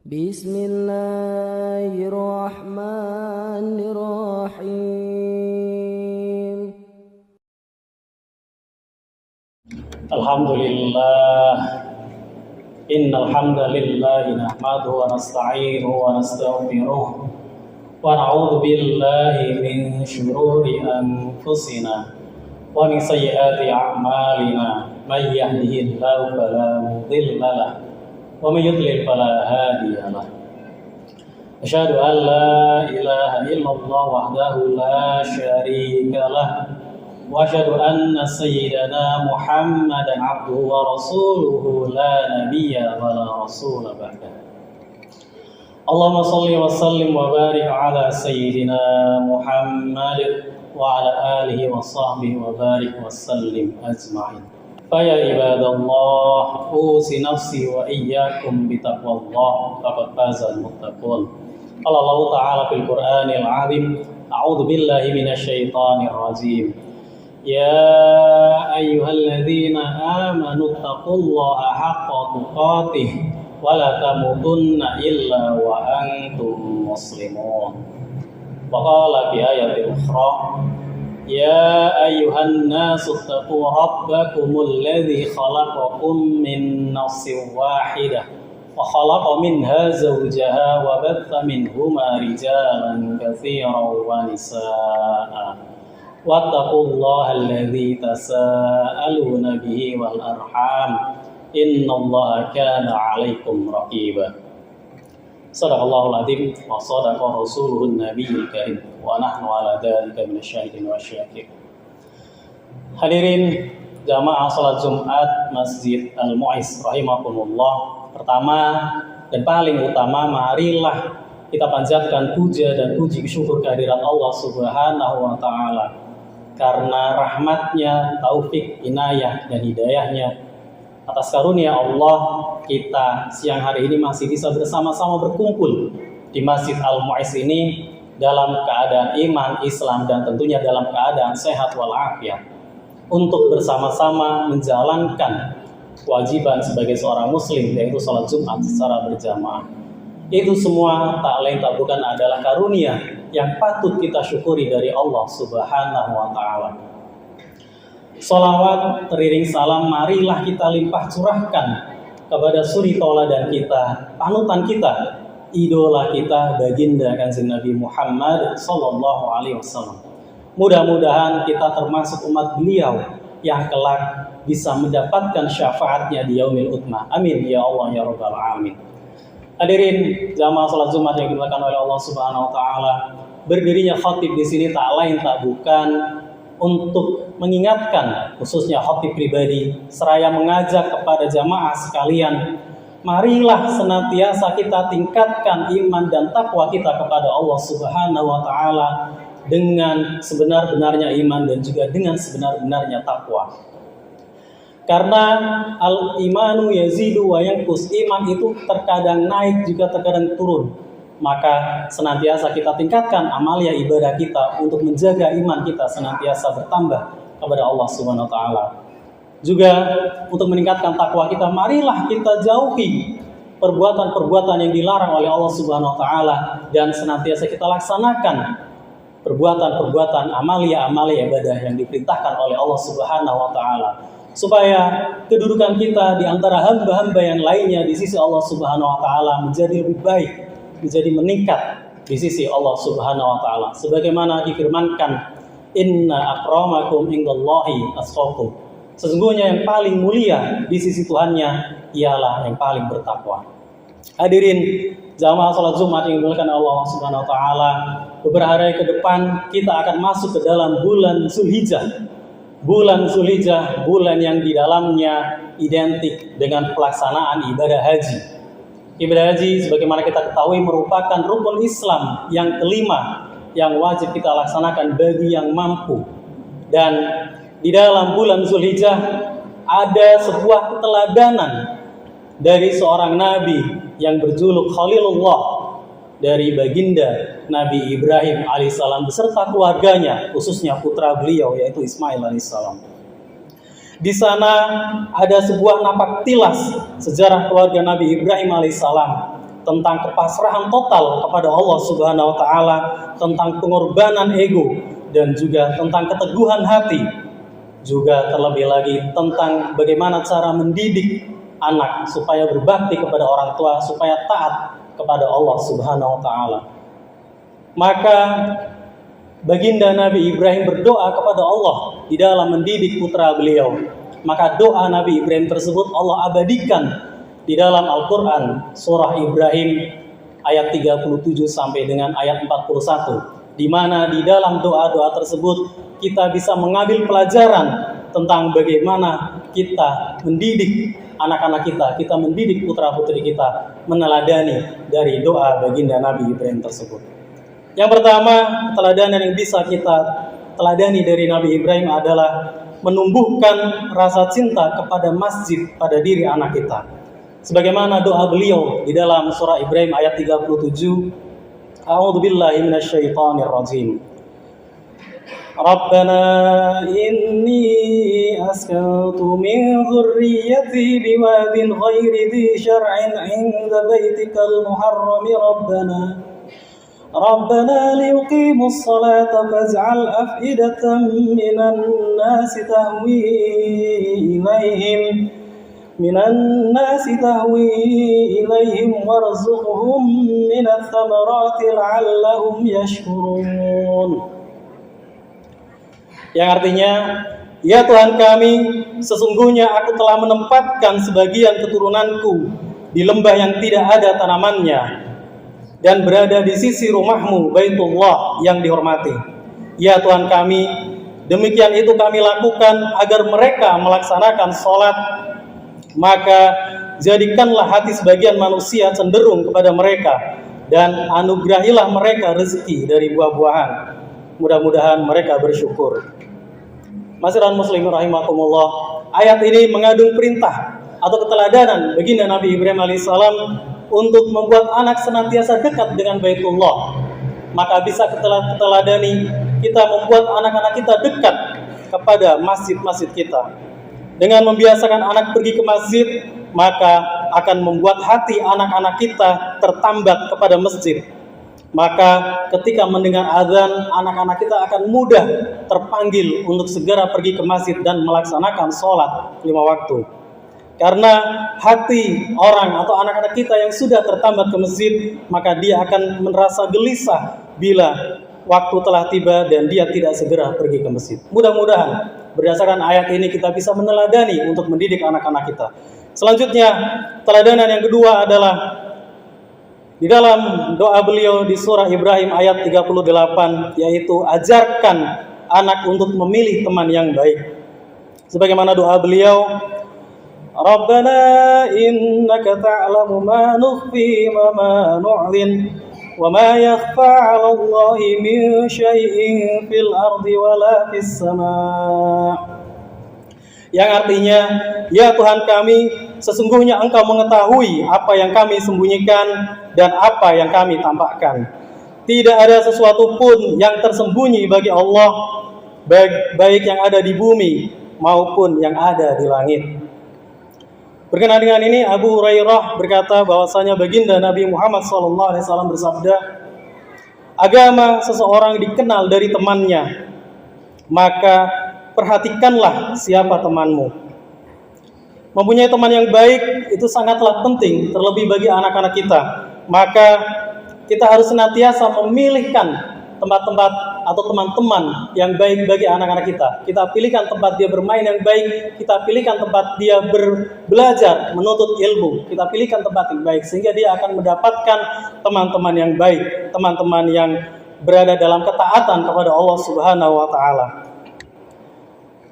Bismillahirrahmanirrahim. Alhamdulillah. Innal hamdalillah nahmaduhu wa nasta'inuhu wa nastaghfiruh wa na'udzu billahi min shururi anfusina wa min sayyiati a'malina. May yahdihillahu fala mudilla lahu wa may yudlil fala hadiya lahu. Asyhadu an la ilaha illallah wahdahu la syarika lahu wa asyhadu anna sayyidana Muhammadan abduhu wa rasuluhu la nabiyya wa la rasula ba'dah. Allahumma shalli wa sallim wa barik ala sayyidina Muhammad wa ala alihi wa sahbihi wa barik wa sallim ajma'in. Faya ibadallah, usi nafsi wa iyyakum bitaqwallah, faqad fazal muttaqun. Qala Allah Ta'ala fil Qur'anil 'azim, a'udzu billahi minasyaitonir rajim. Ya ayyuhalladzina amanu taqullaha haqqa tuqatih wa la tamutunna illa wa antum muslimun. Wa qala fi ayatin ukhra, ya ayyuhan nasu taqu rabbakumul ladzi khalaqakum min nafsin wahidah wa khalaqa minha zawjaha wa batha minhuma rijalan katsiran wa nisaa'a. Wattaqullaha alladzi tasaaluna bihi wal arham, innallaha kana 'alaikum raqiba. Shadaqallahul 'adzim wa shadaqa rasuluhun nabiyyul karim wa nahnu 'ala dzalika minasyahidin wasyakirin. Hadirin jamaah salat Jumat Masjid Al-Mu'izz rahimakumullah. Pertama dan paling utama, marilah kita panjatkan puja dan puji syukur kehadirat Allah Subhanahu wa taala. Karena rahmatnya, taufik, inayah, dan hidayahnya, atas karunia Allah, kita siang hari ini masih bisa bersama-sama berkumpul di Masjid Al-Mu'izz ini dalam keadaan iman, Islam, dan tentunya dalam keadaan sehat walafiat, untuk bersama-sama menjalankan kewajiban sebagai seorang muslim, yaitu sholat Jumat secara berjamaah. Itu semua tak lain tak bukan adalah karunia yang patut kita syukuri dari Allah Subhanahu wa ta'ala. Sholawat teriring salam marilah kita limpah curahkan kepada suri tauladan kita, panutan kita, idola kita, baginda Kanjeng Nabi Muhammad sallallahu alaihi wasallam. Mudah-mudahan kita termasuk umat beliau yang kelak bisa mendapatkan syafaatnya di yaumil utmah. Amin ya Allah ya rabbal alamin. Hadirin jamaah salat Jumat yang dimuliakan oleh Allah Subhanahu wa taala, berdirinya khatib di sini tak lain tak bukan untuk mengingatkan, khususnya khatib pribadi, seraya mengajak kepada jamaah sekalian, marilah senantiasa kita tingkatkan iman dan takwa kita kepada Allah Subhanahu wa taala dengan sebenar-benarnya iman dan juga dengan sebenar-benarnya takwa. Karena al-imanu yazidu wa yanqus, iman itu terkadang naik juga terkadang turun. Maka senantiasa kita tingkatkan amalia ibadah kita untuk menjaga iman kita senantiasa bertambah kepada Allah Subhanahu wa taala. Juga untuk meningkatkan takwa kita, marilah kita jauhi perbuatan-perbuatan yang dilarang oleh Allah Subhanahu wa taala dan senantiasa kita laksanakan perbuatan-perbuatan amalia ibadah yang diperintahkan oleh Allah Subhanahu wa taala, supaya kedudukan kita di antara hamba-hamba yang lainnya di sisi Allah Subhanahu wa taala menjadi lebih baik, menjadi meningkat di sisi Allah Subhanahu wa taala. Sebagaimana difirmankan, inna akramakum indallahi atqakum. Sesungguhnya yang paling mulia di sisi Tuhannya ialah yang paling bertakwa. Hadirin jamaah salat Jumat yang dimuliakan Allah Subhanahu wa taala, beberapa hari ke depan kita akan masuk ke dalam bulan Zulhijjah. Bulan Zulhijjah, bulan yang di dalamnya identik dengan pelaksanaan ibadah haji. Ibadah haji sebagaimana kita ketahui merupakan rukun Islam yang kelima yang wajib kita laksanakan bagi yang mampu. Dan di dalam bulan Zulhijjah ada sebuah keteladanan dari seorang nabi yang berjuluk Khalilullah, dari baginda Nabi Ibrahim alaihissalam beserta keluarganya, khususnya putra beliau yaitu Ismail alaihissalam. Di sana ada sebuah napak tilas sejarah keluarga Nabi Ibrahim alaihissalam tentang kepasrahan total kepada Allah Subhanahu wa taala, tentang pengorbanan ego, dan juga tentang keteguhan hati. Juga terlebih lagi tentang bagaimana cara mendidik anak supaya berbakti kepada orang tua, supaya taat kepada Allah Subhanahu wa taala. Maka baginda Nabi Ibrahim berdoa kepada Allah di dalam mendidik putra beliau. Maka doa Nabi Ibrahim tersebut Allah abadikan di dalam Al-Quran surah Ibrahim ayat 37 sampai dengan ayat 41, di mana di dalam doa-doa tersebut kita bisa mengambil pelajaran tentang bagaimana kita mendidik anak-anak kita mendidik putra-putri kita meneladani dari doa baginda Nabi Ibrahim tersebut. Yang pertama, teladanan yang bisa kita teladani dari Nabi Ibrahim adalah menumbuhkan rasa cinta kepada masjid pada diri anak kita. Sebagaimana doa beliau di dalam surah Ibrahim ayat 37, A'udzubillahi minasyaitonir rajim. Rabbana inni askantu min dzurriyyati biwadin ghairi dzi syar'in 'inda baitikal muharram Rabbana liyuqimus salata faj'al af'idatan minan nasi tahwi ilaihim warzuqhum minats thamarati la'allahum yashkurun. Yang artinya, ya Tuhan kami, sesungguhnya aku telah menempatkan sebagian keturunanku di lembah yang tidak ada tanamannya dan berada di sisi rumahmu Baitullah yang dihormati. Ya Tuhan kami, demikian itu kami lakukan agar mereka melaksanakan sholat. Maka jadikanlah hati sebagian manusia cenderung kepada mereka dan anugerahilah mereka rezeki dari buah-buahan. Mudah-mudahan mereka bersyukur. Masiran muslimin rahimakumullah, ayat ini mengandung perintah atau keteladanan baginda Nabi Ibrahim alaihissalam untuk membuat anak senantiasa dekat dengan Baitullah. Maka bisa keteladani kita membuat anak-anak kita dekat kepada masjid-masjid kita. Dengan membiasakan anak pergi ke masjid, maka akan membuat hati anak-anak kita tertambat kepada masjid. Maka ketika mendengar azan, anak-anak kita akan mudah terpanggil untuk segera pergi ke masjid dan melaksanakan sholat 5 waktu. Karena hati orang atau anak-anak kita yang sudah tertambat ke masjid, maka dia akan merasa gelisah bila waktu telah tiba dan dia tidak segera pergi ke masjid. Mudah-mudahan berdasarkan ayat ini kita bisa meneladani untuk mendidik anak-anak kita. Selanjutnya, teladanan yang kedua adalah di dalam doa beliau di surah Ibrahim ayat 38, yaitu ajarkan anak untuk memilih teman yang baik. Sebagaimana doa beliau, Rabbana innaka ta'lamu ma nukhfi wa ma nu'lin wa ma yakhfa 'ala Allahi min syai'in fil ardi wala fis sama'. Yang artinya, ya Tuhan kami, sesungguhnya Engkau mengetahui apa yang kami sembunyikan dan apa yang kami tampakkan. Tidak ada sesuatu pun yang tersembunyi bagi Allah, baik yang ada di bumi maupun yang ada di langit. Berkenaan dengan ini, Abu Hurairah berkata bahwasanya baginda Nabi Muhammad SAW bersabda, agama seseorang dikenal dari temannya, maka perhatikanlah siapa temanmu. Mempunyai teman yang baik itu sangatlah penting, terlebih bagi anak-anak kita. Maka kita harus senantiasa memilihkan tempat-tempat atau teman-teman yang baik bagi anak-anak kita. Kita pilihkan tempat dia bermain yang baik, kita pilihkan tempat dia belajar, menuntut ilmu. Kita pilihkan tempat yang baik sehingga dia akan mendapatkan teman-teman yang baik, teman-teman yang berada dalam ketaatan kepada Allah Subhanahu wa taala.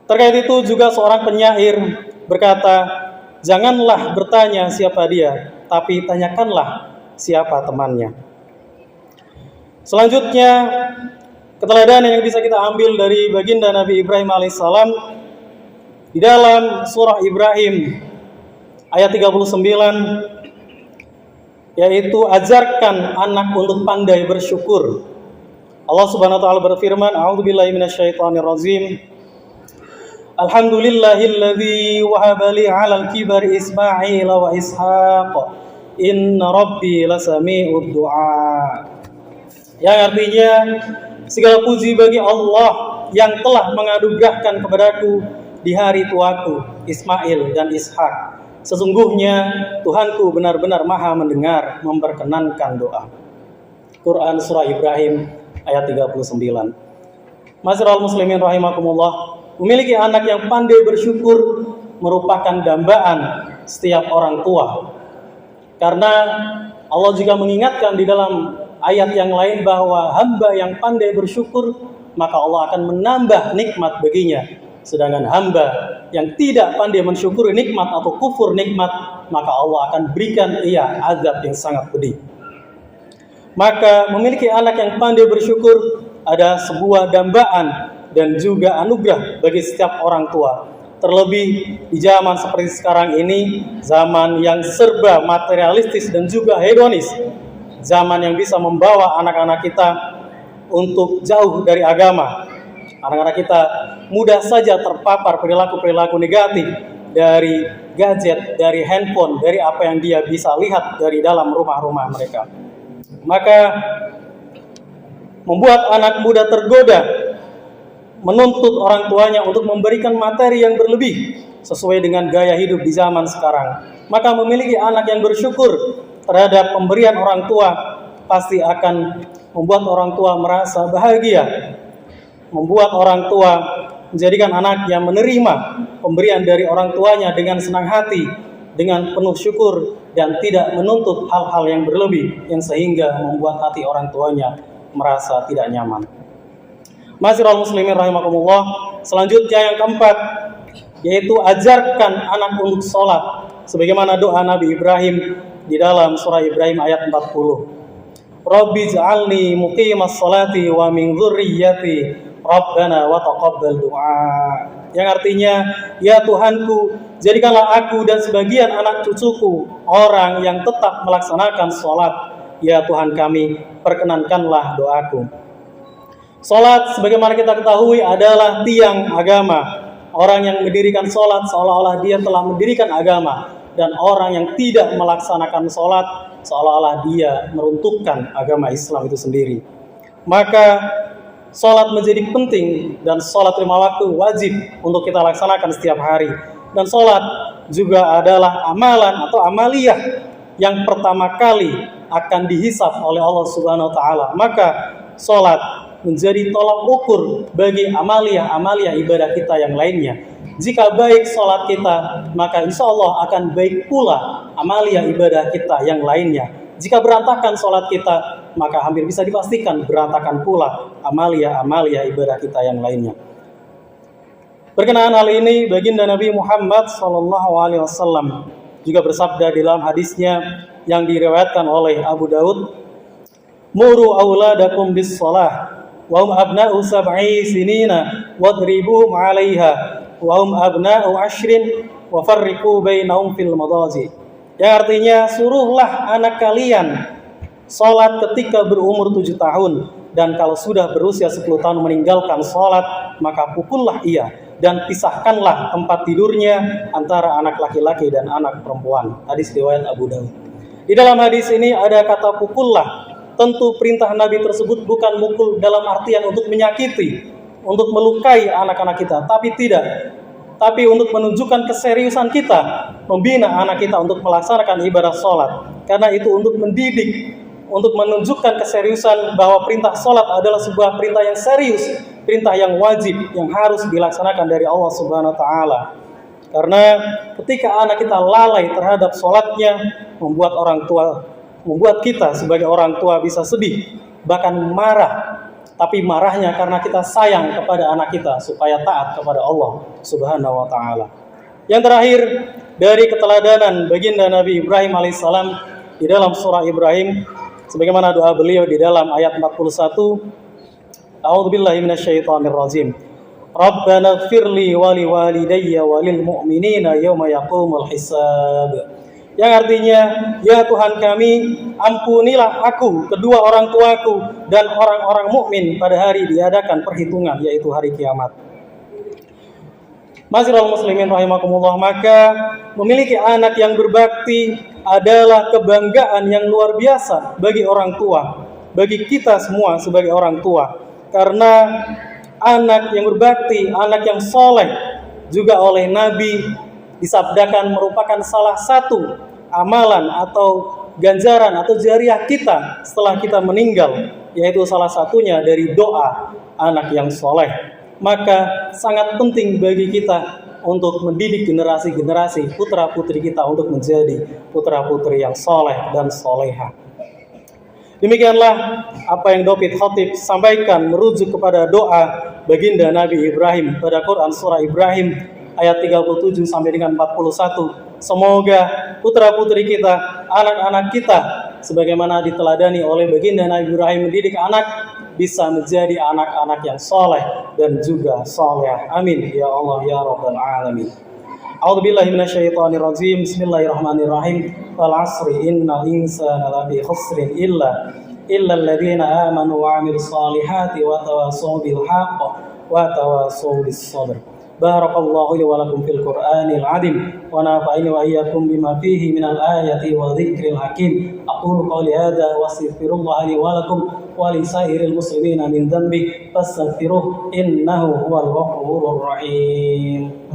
Terkait itu juga seorang penyair berkata, janganlah bertanya siapa dia, tapi tanyakanlah siapa temannya. Selanjutnya, keteladanan yang bisa kita ambil dari baginda Nabi Ibrahim alaihissalam di dalam surah Ibrahim ayat 39, yaitu ajarkan anak untuk pandai bersyukur. Allah Subhanahu wa taala berfirman, A'udzubillahi minasyaitonirrajim. Alhamdulillahilladzi wahaba li 'alal kibari Ismail wa Ishaq inna rabbi lasami'ud du'a. Yang artinya segala puji bagi Allah yang telah menganugerahkan kepadaku di hari tuaku Ismail dan Ishak. Sesungguhnya Tuhanku benar-benar maha mendengar, memperkenankan doa. Quran Surah Ibrahim ayat 39. Ma'asyiral muslimin rahimakumullah, memiliki anak yang pandai bersyukur merupakan dambaan setiap orang tua. Karena Allah juga mengingatkan di dalam ayat yang lain bahwa hamba yang pandai bersyukur maka Allah akan menambah nikmat baginya. Sedangkan hamba yang tidak pandai mensyukuri nikmat atau kufur nikmat, maka Allah akan berikan ia azab yang sangat pedih. Maka memiliki anak yang pandai bersyukur ada sebuah dambaan dan juga anugerah bagi setiap orang tua. Terlebih di zaman seperti sekarang ini, zaman yang serba materialistis dan juga hedonis, zaman yang bisa membawa anak-anak kita untuk jauh dari agama. Anak-anak kita mudah saja terpapar perilaku-perilaku negatif dari gadget, dari handphone, dari apa yang dia bisa lihat dari dalam rumah-rumah mereka. Maka membuat anak muda tergoda menuntut orang tuanya untuk memberikan materi yang berlebih sesuai dengan gaya hidup di zaman sekarang. Maka memiliki anak yang bersyukur terhadap pemberian orang tua pasti akan membuat orang tua merasa bahagia, membuat orang tua menjadikan anak yang menerima pemberian dari orang tuanya dengan senang hati, dengan penuh syukur, dan tidak menuntut hal-hal yang berlebih yang sehingga membuat hati orang tuanya merasa tidak nyaman. Ma'asyiral muslimin rahimakumullah, selanjutnya yang keempat yaitu ajarkan anak untuk sholat sebagaimana doa Nabi Ibrahim di dalam surah Ibrahim ayat 40. Rabbi ja'alni muqimas sholati wa min dzurriyyati rabbana wa taqabbal du'a. Yang artinya, ya Tuhanku, jadikanlah aku dan sebagian anak cucuku orang yang tetap melaksanakan sholat. Ya Tuhan kami, perkenankanlah doaku. Sholat sebagaimana kita ketahui adalah tiang agama. Orang yang mendirikan sholat seolah-olah dia telah mendirikan agama. Dan orang yang tidak melaksanakan sholat seolah-olah dia meruntuhkan agama Islam itu sendiri. Maka sholat menjadi penting dan sholat 5 waktu wajib untuk kita laksanakan setiap hari. Dan sholat juga adalah amalan atau amaliyah yang pertama kali akan dihisab oleh Allah Subhanahu wa taala. Maka sholat menjadi tolak ukur bagi amaliyah ibadah kita yang lainnya. Jika baik sholat kita, maka insya Allah akan baik pula amaliyah ibadah kita yang lainnya. Jika berantakan sholat kita, maka hampir bisa dipastikan berantakan pula amaliyah ibadah kita yang lainnya. Berkenaan hal ini, baginda Nabi Muhammad SAW juga bersabda dalam hadisnya yang diriwayatkan oleh Abu Daud, "Muru auladakum bis shalah wa hum abna'u sab'i sinina wadribuhum 'alaiha wa hum abna'u 'ashrin wa farriqu bainahum fil madaji." Yang artinya, suruhlah anak kalian salat ketika berumur 7 tahun, dan kalau sudah berusia 10 tahun meninggalkan salat, maka pukullah ia dan pisahkanlah tempat tidurnya antara anak laki-laki dan anak perempuan. Hadis riwayat Abu Daud. Di dalam hadis ini ada kata pukullah. Tentu perintah Nabi tersebut bukan mukul dalam artian untuk menyakiti, untuk melukai anak-anak kita, tapi untuk menunjukkan keseriusan kita membina anak kita untuk melaksanakan ibadah sholat. Karena itu untuk mendidik, untuk menunjukkan keseriusan bahwa perintah sholat adalah sebuah perintah yang serius, perintah yang wajib, yang harus dilaksanakan dari Allah Subhanahu wa taala. Karena ketika anak kita lalai terhadap sholatnya, membuat kita sebagai orang tua bisa sedih, bahkan marah. Tapi marahnya karena kita sayang kepada anak kita supaya taat kepada Allah Subhanahu wa taala. Yang terakhir, dari keteladanan baginda Nabi Ibrahim alaihissalam di dalam surah Ibrahim, sebagaimana doa beliau di dalam ayat 41, A'udzubillahi minasyaitonirrajim. Rabbana ighfirli wa liwalidayya wa lil mu'minina yauma yaqumul hisab. Yang artinya, ya Tuhan kami, ampunilah aku, kedua orang tuaku, dan orang-orang mukmin pada hari diadakan perhitungan, yaitu hari kiamat. Ma'asyiral muslimin rahimakumullah, maka memiliki anak yang berbakti adalah kebanggaan yang luar biasa bagi orang tua, bagi kita semua sebagai orang tua. Karena anak yang berbakti, anak yang soleh juga oleh Nabi disabdakan merupakan salah satu amalan atau ganjaran atau jariah kita setelah kita meninggal, yaitu salah satunya dari doa anak yang soleh. Maka sangat penting bagi kita untuk mendidik generasi-generasi putra-putri kita untuk menjadi putra-putri yang soleh dan soleha. Demikianlah apa yang David Khatib sampaikan merujuk kepada doa baginda Nabi Ibrahim pada Quran surah Ibrahim ayat 37 sampai dengan 41. Semoga putra-putri kita, anak-anak kita, sebagaimana diteladani oleh baginda Nabi Ibrahim mendidik anak, bisa menjadi anak-anak yang soleh dan juga soleh. Amin ya Allah ya Rabbal Alamin. A'udzubillahi minasyaitonirrajim. Bismillahirrahmanirrahim. Wal 'asri innal insana lafi khusrin illa alladziina aamanu wa 'amilus solihati wa tawassaw bil haqq wa tawassaw bis sabr. Barakallahu li wa lakum fil Qur'anil 'azim wa nafa'ani wa iyyakum bima fihi minal ayati wa dzikril hakim. Aqulu qawli hadza wa astaghfirullaha li wa lakum wa li sairil muslimina min dhanbi fastaghfiruhu innahu huwal ghafurur rahim.